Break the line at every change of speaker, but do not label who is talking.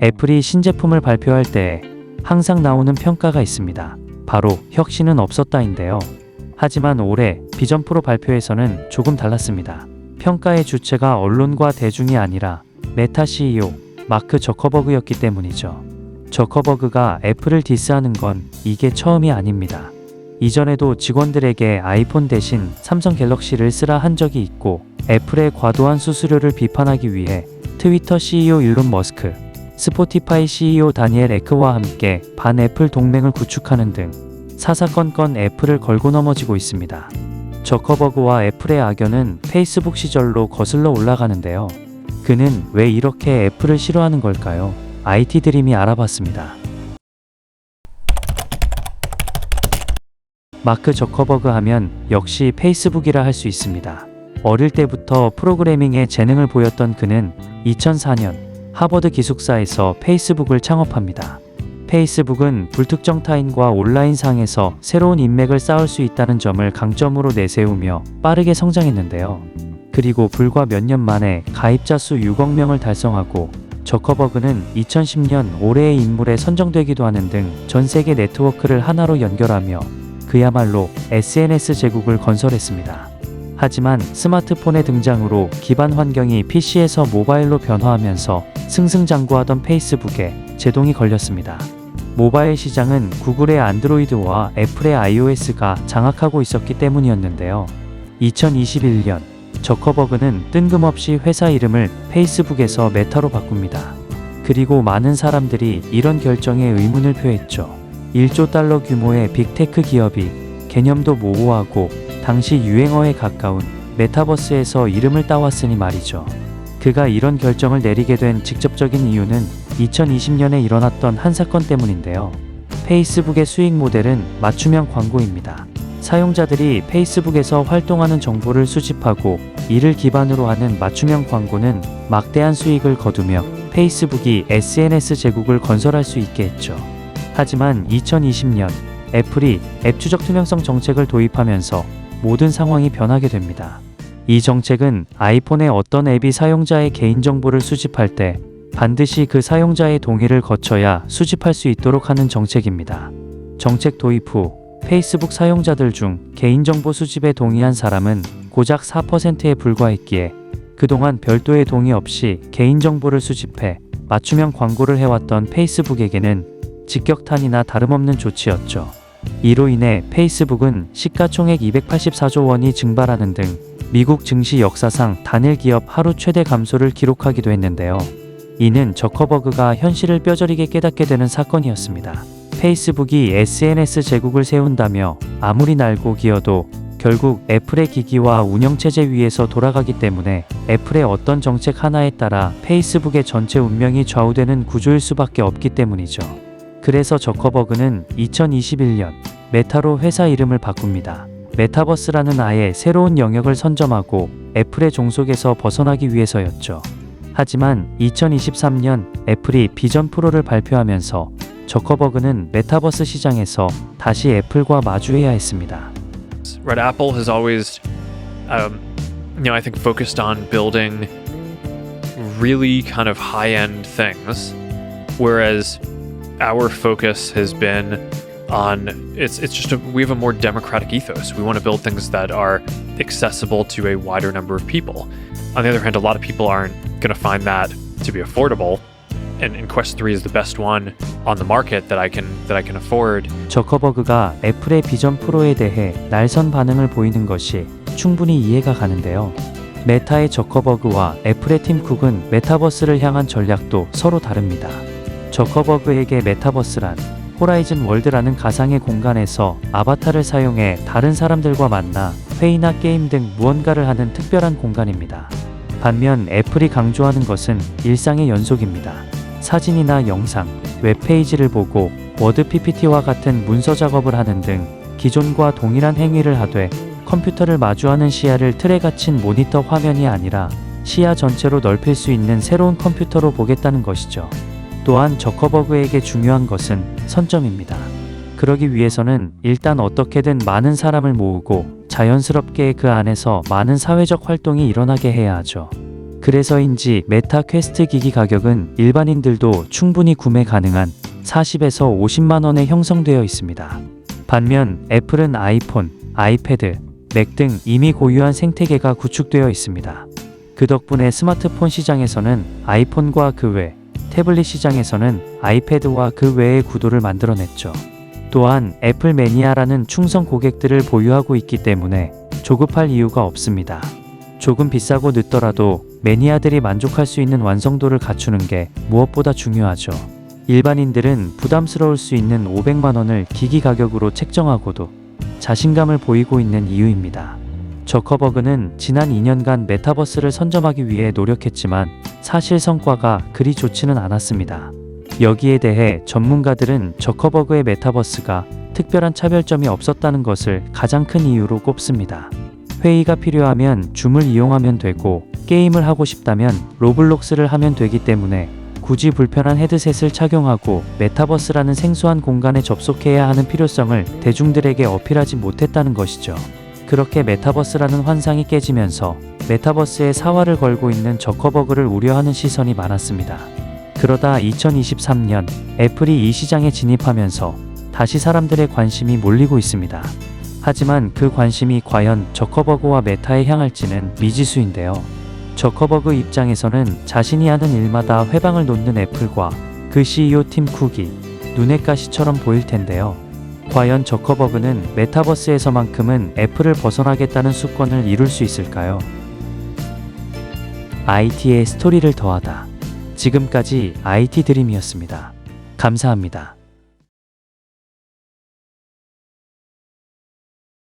애플이 신제품을 발표할 때 항상 나오는 평가가 있습니다. 바로 혁신은 없었다인데요. 하지만 올해 비전 프로 발표에서는 조금 달랐습니다. 평가의 주체가 언론과 대중이 아니라 메타 CEO 마크 저커버그였기 때문이죠. 저커버그가 애플을 디스하는 건 이게 처음이 아닙니다. 이전에도 직원들에게 아이폰 대신 삼성 갤럭시를 쓰라 한 적이 있고, 애플의 과도한 수수료를 비판하기 위해 트위터 CEO 일론 머스크, 스포티파이 CEO 다니엘 에크와 함께 반애플 동맹을 구축하는 등 사사건건 애플을 걸고 넘어지고 있습니다. 저커버그와 애플의 악연은 페이스북 시절로 거슬러 올라가는데요. 그는 왜 이렇게 애플을 싫어하는 걸까요? IT 드림이 알아봤습니다. 마크 저커버그 하면 역시 페이스북이라 할 수 있습니다. 어릴 때부터 프로그래밍에 재능을 보였던 그는 2004년 하버드 기숙사에서 페이스북을 창업합니다. 페이스북은 불특정 타인과 온라인상에서 새로운 인맥을 쌓을 수 있다는 점을 강점으로 내세우며 빠르게 성장했는데요. 그리고 불과 몇 년 만에 가입자 수 6억 명을 달성하고, 저커버그는 2010년 올해의 인물에 선정되기도 하는 등 전 세계 네트워크를 하나로 연결하며 그야말로 SNS 제국을 건설했습니다. 하지만 스마트폰의 등장으로 기반 환경이 PC에서 모바일로 변화하면서 승승장구하던 페이스북에 제동이 걸렸습니다. 모바일 시장은 구글의 안드로이드와 애플의 iOS가 장악하고 있었기 때문이었는데요. 2021년 저커버그는 뜬금없이 회사 이름을 페이스북에서 메타로 바꿉니다. 그리고 많은 사람들이 이런 결정에 의문을 표했죠. 1조 달러 규모의 빅테크 기업이 개념도 모호하고 당시 유행어에 가까운 메타버스에서 이름을 따왔으니 말이죠. 그가 이런 결정을 내리게 된 직접적인 이유는 2020년에 일어났던 한 사건 때문인데요. 페이스북의 수익 모델은 맞춤형 광고입니다. 사용자들이 페이스북에서 활동하는 정보를 수집하고 이를 기반으로 하는 맞춤형 광고는 막대한 수익을 거두며 페이스북이 SNS 제국을 건설할 수 있게 했죠. 하지만 2020년 애플이 앱 추적 투명성 정책을 도입하면서 모든 상황이 변하게 됩니다. 이 정책은 아이폰의 어떤 앱이 사용자의 개인정보를 수집할 때 반드시 그 사용자의 동의를 거쳐야 수집할 수 있도록 하는 정책입니다. 정책 도입 후 페이스북 사용자들 중 개인정보 수집에 동의한 사람은 고작 4%에 불과했기에 그동안 별도의 동의 없이 개인정보를 수집해 맞춤형 광고를 해왔던 페이스북에게는 직격탄이나 다름없는 조치였죠. 이로 인해 페이스북은 시가총액 284조 원이 증발하는 등 미국 증시 역사상 단일 기업 하루 최대 감소를 기록하기도 했는데요. 이는 저커버그가 현실을 뼈저리게 깨닫게 되는 사건이었습니다. 페이스북이 SNS 제국을 세운다며 아무리 날고 기어도 결국 애플의 기기와 운영체제 위에서 돌아가기 때문에 애플의 어떤 정책 하나에 따라 페이스북의 전체 운명이 좌우되는 구조일 수밖에 없기 때문이죠. 그래서 저커버그는 2021년 메타로 회사 이름을 바꿉니다. 메타버스라는 아예 새로운 영역을 선점하고 애플의 종속에서 벗어나기 위해서였죠. 하지만 2023년 애플이 비전 프로를 발표하면서 저커버그는 메타버스 시장에서 다시 애플과 마주해야 했습니다.
Right, Apple has always, I think focused on building really kind of high-end things, whereas our focus has been on we have a more democratic ethos. We want to build things that are accessible to a wider number of people. On the other hand, a lot of people aren't going to find that to be affordable, and Quest 3 is the best one on the market that I can afford.
저커버그가 애플의 비전 프로에 대해 날선 반응을 보이는 것이 충분히 이해가 가는데요. 메타의 저커버그와 애플의 팀 쿡은 메타버스를 향한 전략도 서로 다릅니다. 저커버그에게 메타버스란 호라이즌 월드라는 가상의 공간에서 아바타를 사용해 다른 사람들과 만나 회의나 게임 등 무언가를 하는 특별한 공간입니다. 반면 애플이 강조하는 것은 일상의 연속입니다. 사진이나 영상, 웹페이지를 보고 워드 PPT와 같은 문서 작업을 하는 등 기존과 동일한 행위를 하되 컴퓨터를 마주하는 시야를 틀에 갇힌 모니터 화면이 아니라 시야 전체로 넓힐 수 있는 새로운 컴퓨터로 보겠다는 것이죠. 또한 저커버그에게 중요한 것은 선점입니다. 그러기 위해서는 일단 어떻게든 많은 사람을 모으고 자연스럽게 그 안에서 많은 사회적 활동이 일어나게 해야 하죠. 그래서인지 메타 퀘스트 기기 가격은 일반인들도 충분히 구매 가능한 40에서 50만 원에 형성되어 있습니다. 반면 애플은 아이폰, 아이패드, 맥 등 이미 고유한 생태계가 구축되어 있습니다. 그 덕분에 스마트폰 시장에서는 아이폰과 그 외, 태블릿 시장에서는 아이패드와 그 외의 구도를 만들어냈죠. 또한 애플 매니아라는 충성 고객들을 보유하고 있기 때문에 조급할 이유가 없습니다. 조금 비싸고 늦더라도 매니아들이 만족할 수 있는 완성도를 갖추는 게 무엇보다 중요하죠. 일반인들은 부담스러울 수 있는 500만 원을 기기 가격으로 책정하고도 자신감을 보이고 있는 이유입니다. 저커버그는 지난 2년간 메타버스를 선점하기 위해 노력했지만 사실 성과가 그리 좋지는 않았습니다. 여기에 대해 전문가들은 저커버그의 메타버스가 특별한 차별점이 없었다는 것을 가장 큰 이유로 꼽습니다. 회의가 필요하면 줌을 이용하면 되고 게임을 하고 싶다면 로블록스를 하면 되기 때문에 굳이 불편한 헤드셋을 착용하고 메타버스라는 생소한 공간에 접속해야 하는 필요성을 대중들에게 어필하지 못했다는 것이죠. 그렇게 메타버스라는 환상이 깨지면서 메타버스에 사활을 걸고 있는 저커버그를 우려하는 시선이 많았습니다. 그러다 2023년 애플이 이 시장에 진입하면서 다시 사람들의 관심이 몰리고 있습니다. 하지만 그 관심이 과연 저커버그와 메타에 향할지는 미지수인데요. 저커버그 입장에서는 자신이 하는 일마다 회방을 놓는 애플과 그 CEO 팀 쿡이 눈의 가시처럼 보일 텐데요. 과연 저커버그는 메타버스에서만큼은 애플을 벗어나겠다는 수권을 이룰 수 있을까요? IT의 스토리를 더하다. 지금까지 IT 드림이었습니다. 감사합니다.